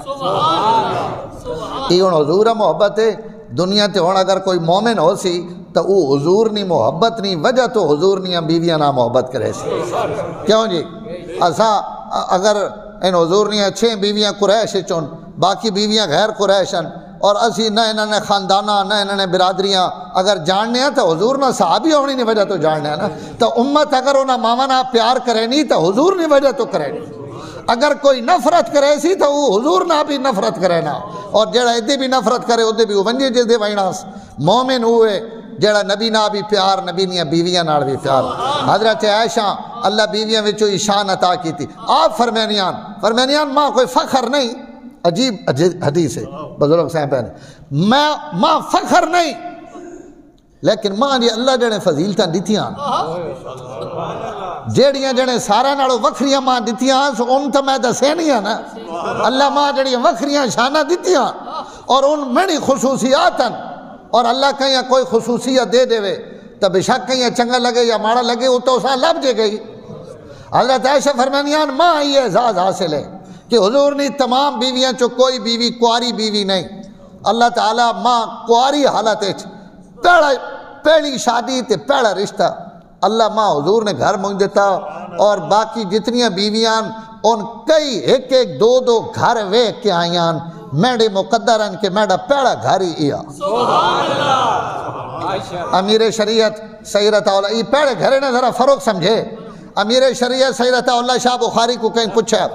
یہ حضور محبت ہے دنیا تے ہون اگر کوئی مومن ہو سی تو وہ حضور نہیں محبت نہیں وجہ تو حضور نہیں بیویاں نہ محبت کرے سی کیوں جی اسا اگر ان حضور نہیں اچھے بیویاں قریش چون باقی بیویاں غیر قریشن اور اسی نہ انہوں نے خاندانہ نہ انہوں نے برادریاں اگر جاننے ہیں تو حضور نہ صحابی ہونی نہیں وجہ تو جاننے ہیں نا تو امت اگر انہاں مامانا پیار کرے نہیں تو حضور نہیں وجہ تو کرے نہیں اگر کوئی نفرت کرے سی تو وہ حضور نہ بھی نفرت کرے نا اور جڑا ادھے بھی نفرت کرے ادھے بھی ونجے جس دے وائناس مومن ہوئے جڑا نبی نہ بھی پیار نبی نیاں بیویاں نال بھی پیار حضرت عائشہ اللہ بیویاں وچوں شان عطا کی تھی آپ فرمینیان ماں کوئی فخر نہیں عجیب حدیث ہے بزرگ صاحب نے ماں فخر نہیں لیکن ماں جی اللہ جڑے فضیلتاں دتیاں جیڑیاں جڑے سارا نالو وکھریاں ماں دتیاں سو ان تو میں دسے نہیں ہے نا اللہ ماں جڑیاں وکھریاں شانہ دتیاں اور ان میری خصوصیاتاں اور اللہ کہیں کوئی خصوصیت دے دے تو بشک کہیں چنگا لگے یا ماڑا لگے وہ تو اساں لب جے گئی حضرت عائشہ فرمانیان ماں یہ اعزاز حاصل ہے کہ حضور نے تمام بیویاں چو کوئی بیوی کواری بیوی نہیں اللہ تعالیٰ ماں کواری حالت پہلی شادی تے پہلا رشتہ اللہ ماں حضور نے گھر مونگ دیتا اور باقی جتنیاں بیویاں ان کئی ایک ایک دو دو گھر ویک کے آئیاں میڈے مقدرن کے میڈا پہلا گھر ہی سبحان اللہ امیر شریعت سید عطا اللہ، یہ پہلے گھرے نے ذرا فرق سمجھے. امیر شریعت سید عطا اللہ شاہ بخاری کو کہیں پوچھا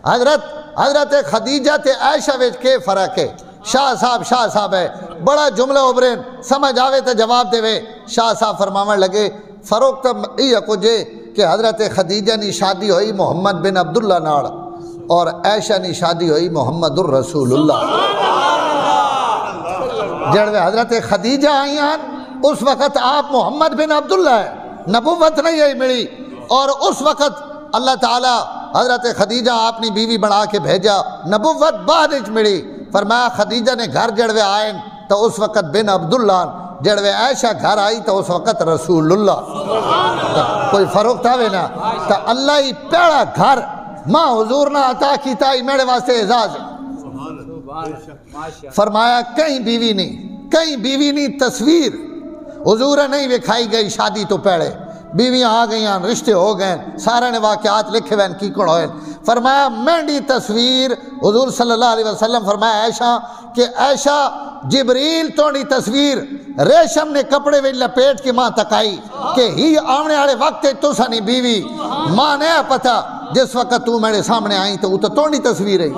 حضرت خدیجہ تے عائشہ وچ کے فرق ہے؟ شاہ صاحب ہے بڑا جملہ ابرین سمجھ آوے تو جواب دے وے. شاہ صاحب فرماون لگے فرق تو یہ کچھ ہے کہ حضرت خدیجہ نی شادی ہوئی محمد بن عبداللہ نال اور عائشہ نی شادی ہوئی محمد الرسول اللہ. جڑوے حضرت خدیجہ آئی ہیں اس وقت آپ محمد بن عبداللہ ہے، نبوت نہیں ہے ملی، اور اس وقت اللہ تعالیٰ حضرت خدیجہ اپنی بیوی بنا کے بھیجا، نبوت بعد اچ ملی. فرمایا خدیجہ نے گھر جڑوے آئیں تو اس وقت بن عبداللہ، جڑوے عائشہ گھر آئی تو اس وقت رسول اللہ. کوئی فرق تھا نا؟ تو اللہ ہی پیڑا گھر ماں حضور نہ عطا کیتا ہی میرے واسطے اعزاز ہے. فرمایا کہیں بیوی نہیں تصویر حضور نہیں وکھائی گئی شادی تو پہلے، بیویاں آ گئی ہیں، رشتے ہو گئے، سارے نے واقعات لکھے ہوئے کی کڑ ہوئے. فرمایا مہندی تصویر حضور صلی اللہ علیہ وسلم فرمایا عائشہ کہ عائشہ جبریل توڑی تصویر ریشم نے کپڑے میں لپیٹ کے ماں تک آئی کہ ہی آمنے والے وقت تو سنی بیوی ماں نے پتہ جس وقت تو میرے سامنے آئی تو توڑی تصویر ہے.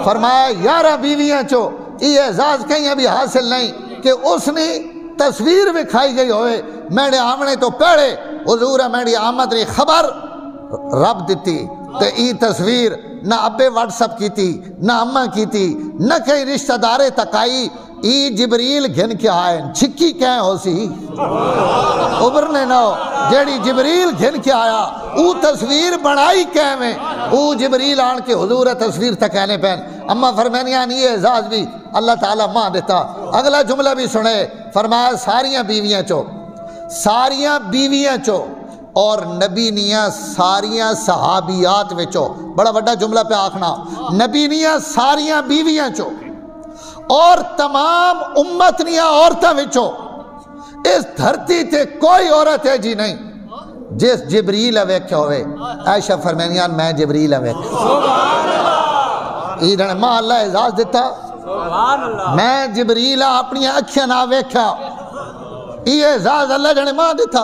فرمایا 11 بیویاں چو یہ اعزاز کہیں ابھی حاصل نہیں کہ اس نے تصویر بھی کھائی گئی ہوئے میرے آمنے تو پہلے حضور میری آمد ری خبر رب دیتی تو ای تصویر نہ ابے واٹس اپ کی تھی نہ اماں کی تھی نہ کئی رشتہ دارے تک آئی. ای جبریل گھن کے آئے چھکی کہیں ہو سی ابرنے نہ ہو جیڑی جبریل گھن کے آیا او تصویر بنائی کہیں میں او جبریل آن کے حضور تصویر تک کہنے پہن. اما فرمانیاں یہ اعزاز بھی اللہ تعالیٰ ماں دیتا. اگلا جملہ بھی سنے فرمایا ساریاں بیویاں چو اور نبی نیاں ساریاں صحابیات وچو، بڑا بڑا جملہ پہ آکھنا، نبی نیاں ساریاں بیویاں چو اور تمام امت نیاں عورتاں وچو اس دھرتی تے کوئی عورت ہے جی نہیں جس جبریل ویکھیا ہوئے. عائشہ فرمانیاں میں جبریل ویکھیا ایدن ماں اللہ اعزاز دیتا میں جبریل اپنی اکھیاں نہ ویکھیا. یہ اعزاز اللہ جنے ماں دیتا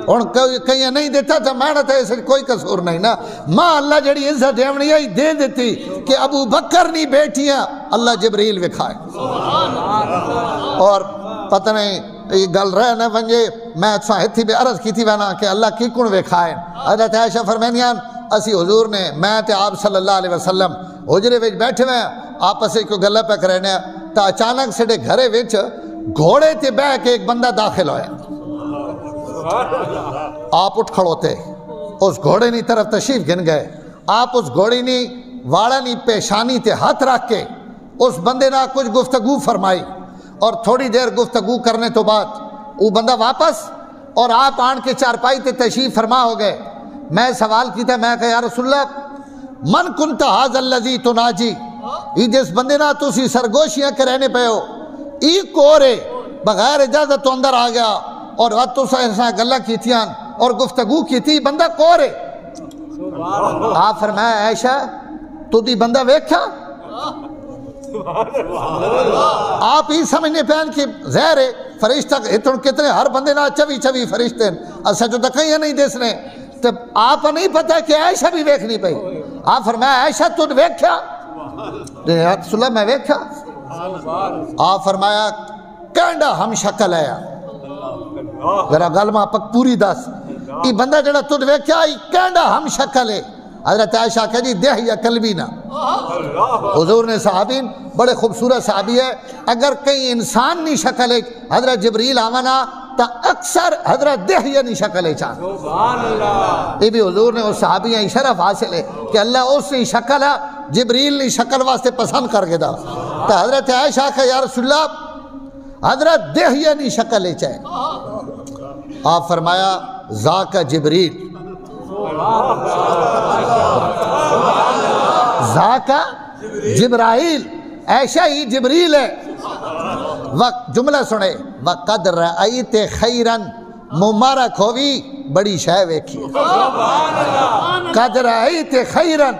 اور کہیں نہیں دیتا تو میں نہ اسے کوئی قصور نہیں نا. ماں اللہ جڑی عزت دیونی ہے دے دیتی کہ ابو بکر نہیں بیٹھیاں اللہ جبریل وکھائے. اور پتہ نہیں یہ گل رہ نہ ونجے میں اتھی بھی عرض کی تھی وینا کہ اللہ کی کن وکھائے. حضرت عائشہ فرمانیاں اسی حضور نے میں تے آپ صلی اللہ علیہ وسلم حجرے وچ بیٹھے ہوئے آپس سے کوئی گلہ پہ کرنے تا اچانک سے گھرے وچ گھوڑے تے بہ کے ایک بندہ داخل ہویا. آپ اٹھ کھڑوتے اس گھوڑے نی طرف تشریف گن گئے. آپ اس گھوڑی نی واڑا نی پیشانی تے ہاتھ رکھ کے اس بندے نہ کچھ گفتگو فرمائی اور تھوڑی دیر گفتگو کرنے تو بعد وہ بندہ واپس اور آپ آن کے چارپائی تے تشریف فرما ہو گئے. میں سوال کی تھا میں کہا یا رسول اللہ من کنت ھذا الذی تناجی، یہ جس بندے نہ تسی سرگوشیاں کے رہنے پہ ہو ای کورے بغیر اجازت تو اندر آ گیا اور تو ایسا گلہ کی تھیاں اور گفتگو کی تھی بندہ کورے. آپ فرمایا عائشہ تو دی بندہ ویکھا؟ آپ ہی سمجھنے پہن کہ زہر ہے فرشتہ کتنے ہر بندے نہ چوی فرشتے اسا جو دکھائیاں نہیں دیسنے تو آپ نہیں پتا کہ عائشہ بھی ویکھنی پئی. آپ فرمایا عائشہ تو ویکھا؟ رسول اللہ میں ویکھا. آپ فرمایا کینڈا ہم شکل ہے ذرا گل ماں پک پوری دس یہ بندہ جڑا تُڈ ویکھیا یہ کینڈا ہم شکل ہے. حضرت عائشہ کہ جی دہ یا قلبی نہ. حضور نے صحابین بڑے خوبصورت صحابی ہے اگر کئی انسان نہیں شکل ہے حضرت جبریل آمنا تا اکثر حضرت دہ یا نہیں شکل ہے چاہتا. یہ بھی حضور نے اس صحابیاں شرف حاصل ہے کہ اللہ اس نے شکل ہے جبریل نے شکل واسطے پسند کر کے دا. تا حضرت عائشہ کہ یا رسول اللہ حضرت دہ یا نہیں شکل ہے چاہے. آپ فرمایا ذاک جبریل ذاک جبرائیل عائشہ ہی جبریل ہے. وقت جملہ سنے وَقَدْ رَأَيْتِ خَيْرًا مبارک ہوئی بڑی شے ویکھی. قَدْ رَأَيْتِ خَيْرًا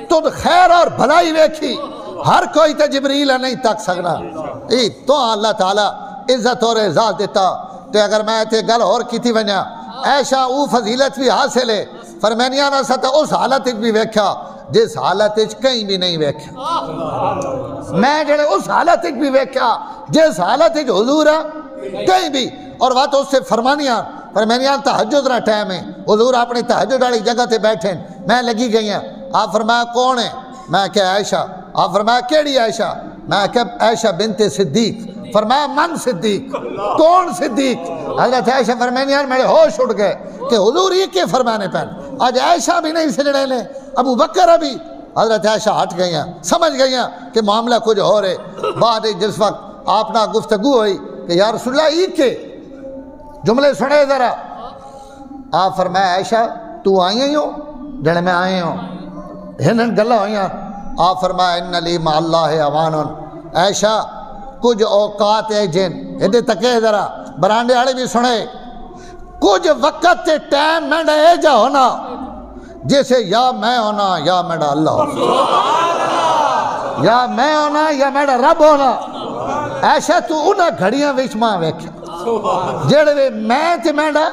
تُد خیر اور بھلائی ویکھی. ہر کوئی تو جبریل نہیں تک سکنا. تو اللہ تعالیٰ عزت اور اعزاز دیتا تو اگر میں تے گل اور کیتی ونیا عائشہ او فضیلت بھی حاصل ہے فرمانیاں نہ ستا اس حالت بھی ویکھیا جس حالت کہیں بھی نہیں ویکھیا میں جڑے اس حالت بھی ویکھیا جس حالت حضور کہیں بھی اور بات اس سے فرمانیاں تہجد نہ ٹائم ہے حضور اپنی تہجد والی جگہ تے بیٹھے میں لگی گئی ہیں آپ فرمایا کون ہے میں کہ عائشہ آپ فرمایا کیڑی عائشہ میں کہ عائشہ بنت صدیق فرمایا من صدیق کون صدیق حضرت عائشہ فرمانیاں میرے ہوش اٹھ گئے کہ حضور یہ کیا فرمانے پہن آج عائشہ بھی نہیں سجڑے لے ابو بکر ابھی حضرت عائشہ ہٹ گئی ہیں سمجھ گئی ہیں کہ معاملہ کچھ ہو رہے بعد جس وقت آپ نہ گفتگو ہوئی کہ یا رسول اللہ یہ کے جملے سنے ذرا آپ فرمایا عائشہ تو آئی ہو جڑے میں آئے ہوں ہنن گلہ ہوئی ہیں آپ فرمایا ان لی مع اللہ اوان عائشہ کچھ اوقات ہے جن ادھے تکے ذرا برانڈے والے بھی سنے کچھ وقت تے ٹائم میں اے جا ہونا جیسے یا میں ہونا یا میرا اللہ ہونا یا میں ہونا یا میرا رب ہونا ایسا تو انہاں گھڑیاں وچ ماں ویکھیا جڑے میں تے میرا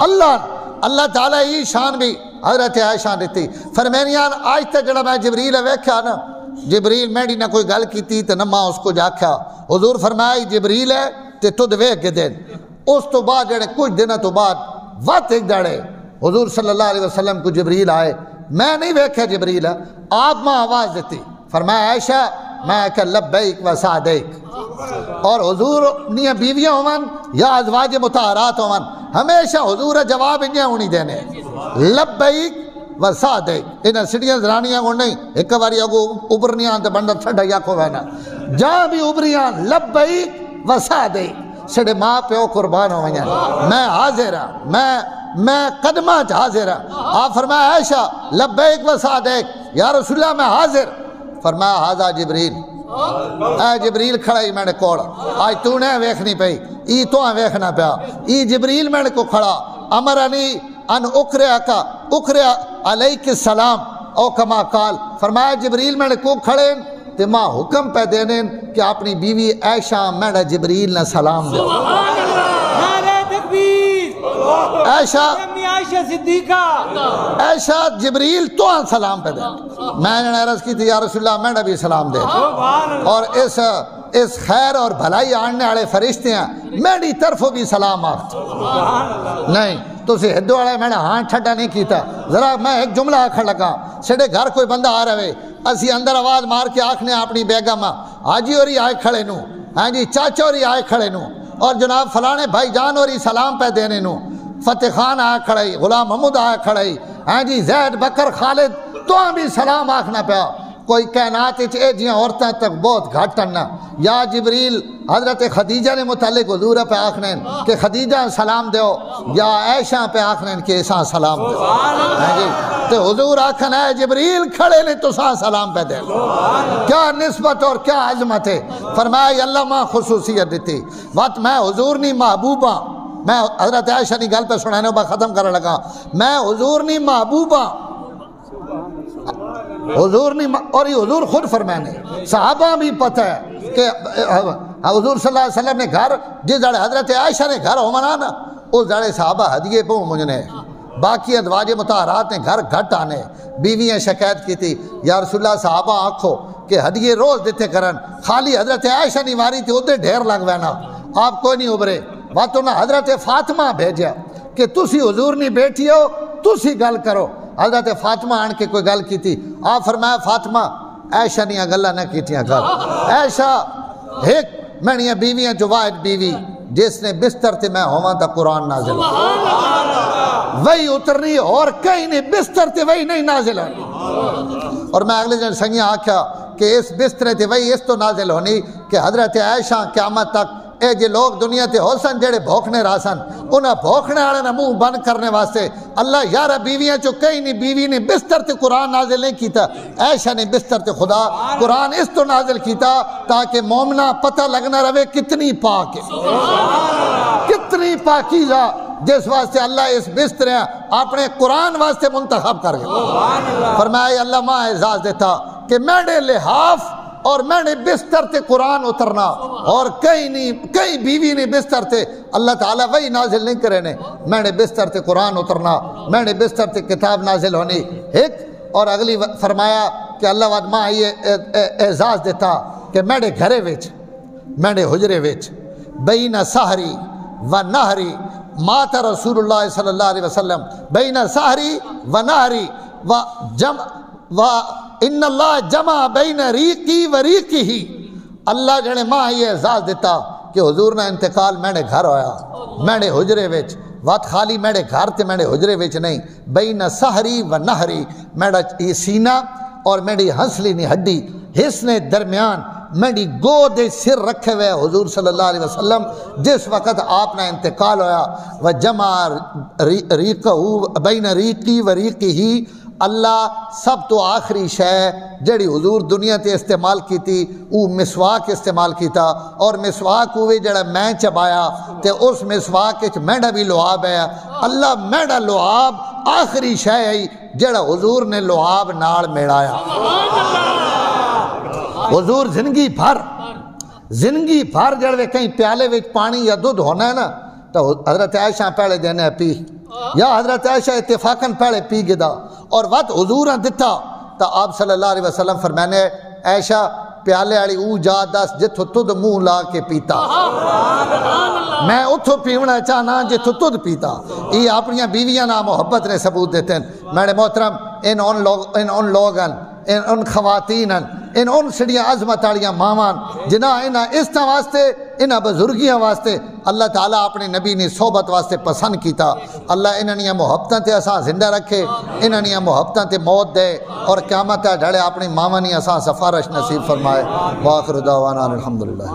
اللہ تعالیٰ ہی شان بھی حضرت عائشہ دیتی فرمانیاں آج تک جڑا میں جبریل ویکھیا نا جبریل میری نہ کوئی گل کیتی تے نہ ماں اس کو جاکھیا حضور فرمایا جبریل ہے تے تُد ویکھ کے دین اس تو بعد جڑے کچھ دنوں تو بعد وقت ایک جڑے حضور صلی اللہ علیہ وسلم کو جبریل آئے میں نہیں ویکھیا جبریل آپ ماں آواز دیتی فرمایا عائشہ میں کہ لبیک و سعدیک اور حضور نیا بیویاں ہومن یا ازواج مطہرات ہومن ہمیشہ حضور جواب انہیں ہونی دینے لبیک و سعدیک انہیں سڑیاں زرانیاں کو نہیں ایک باری اگو ابرنیاں تے بندہ چھڑا یا کو وینا جہاں بھی ابریاں لبیک و سعدیک سڑے ماں پیو قربان ہو گئے میں حاضر ہوں میں قدمہ حاضر ہوں آپ فرمایا عائشہ لبیک و سعدیک یا رسول اللہ میں حاضر فرمایا حاضر جبریل اے جبریل کھڑا ہی میں نے کوڑ آج تو نے ویکھنی پئی ای تو ویکھنا پیا ای جبریل میں نے کو کھڑا امرانی ان اقرأ علیک السلام او کما قال فرمایا جبریل میں نے کو کھڑے تے ماں حکم پہ دینے کہ اپنی بیوی عائشہ میرا جبریل نے سلام دے عائشہ صدیقہ عائشہ جبریل تو سلام پہ دے میں نے عرض کی تھی یا رسول اللہ میرا بھی سلام دے اور اس خیر اور بھلائی آنے والے فرشتے ہیں میری طرف بھی سلام آخت نہیں تو سے ہدو والے میں نے ہاں ٹھڈا نہیں کیتا ذرا میں ایک جملہ آکھڑ لگا سڑے گھر کوئی بندہ آ رہے اسی اندر آواز مار کے آکھنے اپنی بیگم حاجی اور ہی آئے کھڑے نو ہاں جی چاچا اور ہی آئے کھڑے نو اور جناب فلانے بھائی جان اور ہی سلام پہ دینے نو فتح خان آئے کھڑے غلام محمود آئے کھڑے ہاں جی زید بکر خالد تو بھی سلام آکھنا پیا کوئی کائنات اے جیاں عورتیں تک بہت گھٹن یا جبریل حضرت خدیجہ نے متعلق حضور پہ آکھنے کہ خدیجہ سلام دیو یا عائشہ پہ آکھنے کہ ایسا سلام دیو تو حضور آکھن ہے جبریل کھڑے نے تو سلام پہ دے کیا نسبت اور کیا عظمت ہے فرمایا اللہ ماں خصوصیت دیتی وقت میں حضور نہیں محبوبہ میں حضرت عائشہ نہیں گل پہ سنانے با ختم کرنے لگا میں حضور نہیں محبوبہ حضور نہیں اور یہ حضور خود فرمانے صحابہ بھی پتہ ہے کہ حضور صلی اللہ علیہ وسلم نے گھر جس جڑے حضرت عائشہ نے گھر ہو منانا اس جڑے صحابہ ہدیے پہ مجھنے باقی ادواج مطہرات نے گھر گھٹ آنے بیویاں شکایت کی تھی یا رسول اللہ صحابہ آنکھو کہ ہدیے روز دیتے کرن خالی حضرت عائشہ نہیں ماری تھی ادھے ڈھیر لگ وینا آپ کوئی نہیں ابھرے بات انہاں حضرت فاطمہ بھیجا کہ تسی حضور نہیں بیٹھی ہو تسی گل کرو حضرت فاطمہ آن کے کوئی گل کی تھی آپ فرمایا فاطمہ عائشہ نہیں گلہ نہ کی تھی گل عائشہ ایک میں بیویاں جو واحد بیوی جس نے بستر تھی میں ہوا تھا قرآن نازل وہی اترنی اور کہیں نہیں بستر تھی وہی نہیں نازل ہونی اور میں اگلے دن سنگیاں آکھا کہ اس بستر تھی وہی اس تو نازل ہونی کہ حضرت عائشہ قیامت تک اے جے لوگ دنیا تے ہو سن جڑے بھوکنے راسن انہاں بھوکنے والے نہ منہ بند کرنے واسطے اللہ یارہ بیویاں چو کئی نہیں بیوی نے بستر تے قرآن نازل نہیں کیتا عائشہ نے بستر تے خدا قرآن اس تو نازل کیتا تاکہ مومنہ پتہ لگنا رہے کتنی پاک ہے کتنی پاکیزہ جس واسطے اللہ اس بستر اپنے قرآن واسطے منتخب کر گئے فرمایا اللہ ماں اعزاز دیتا کہ میرے لحاف اور میں نے بستر تے قرآن اترنا، اور کئی بیوی نے بستر تے اللہ تعالیٰ وہی نازل نہیں کرے نے، میں نے بستر تے قرآن اترنا، میں نے بستر تے کتاب نازل ہونی ایک۔ اور اگلی فرمایا کہ اللہ وعد ماں یہ اعزاز دیتا کہ میرے گھرے وچ میرے حجرے وچ بین سحری و نہری مات رسول اللہ صلی اللہ علیہ وسلم، بین سحری و نہری و ان اللہ جمع بین ریقی و ریقی ہی، اللہ جنے ماں یہ اعزاز دیتا کہ حضور نے انتقال میرے گھر ہویا، میرے حجرے وچ، وقت خالی میرے گھر تے میرے حجرے وچ نہیں، بین سحری و نہری، میرا یہ سینہ اور میری ہنسلی نی ہڈی حس نے درمیان میری گود سر رکھے ہوئے حضور صلی اللہ علیہ وسلم جس وقت آپ نے انتقال ہویا، و جمع ریقہ بین ریقی و ریقی ہی، اللہ سب تو آخری شے جڑی حضور دنیا تے استعمال کی تھی وہ مسواک استعمال کیتا، اور مسواک ہوئے جڑا میں چبایا تے اس مسواک وچ میڈا بھی لعاب ہے، اللہ میڈا لعاب آخری شے ہے جڑا حضور نے لعاب نال میڑایا۔ حضور زندگی بھر جڑے کہیں پیالے وچ پانی یا دودھ ہونا ہے نا تو حضرت عائشہ پہلے دینے پی، یا حضرت عائشہ اتفاقاً پہلے پی گدا، اور وقت حضور نے دیتا تو آپ صلی اللہ علیہ وسلم فرمانے عائشہ پیالے والی او جا دس جتھو تد منہ لا کے پیتا، میں اتھو پیونا چاہنا جتھو تد پیتا۔ یہ اپنی بیویاں نہ محبت نے ثبوت دیتے ہیں۔ میرے محترم ان لوگن ان خواتین ان سڑیاں عظمت والیاں ماوان جنہاں انہاں اس واسطے انہاں بزرگیاں واسطے اللہ تعالیٰ اپنے نبی نے صحبت واسطے پسند کیتا، اللہ انہاں محبتاں تے اساں زندہ رکھے، انہاں محبتاں تے موت دے، اور قیامت ڈھڑے اپنی ماواں نی اساں سفارش نصیب فرمائے۔ وآخر دعوانا الحمدللہ۔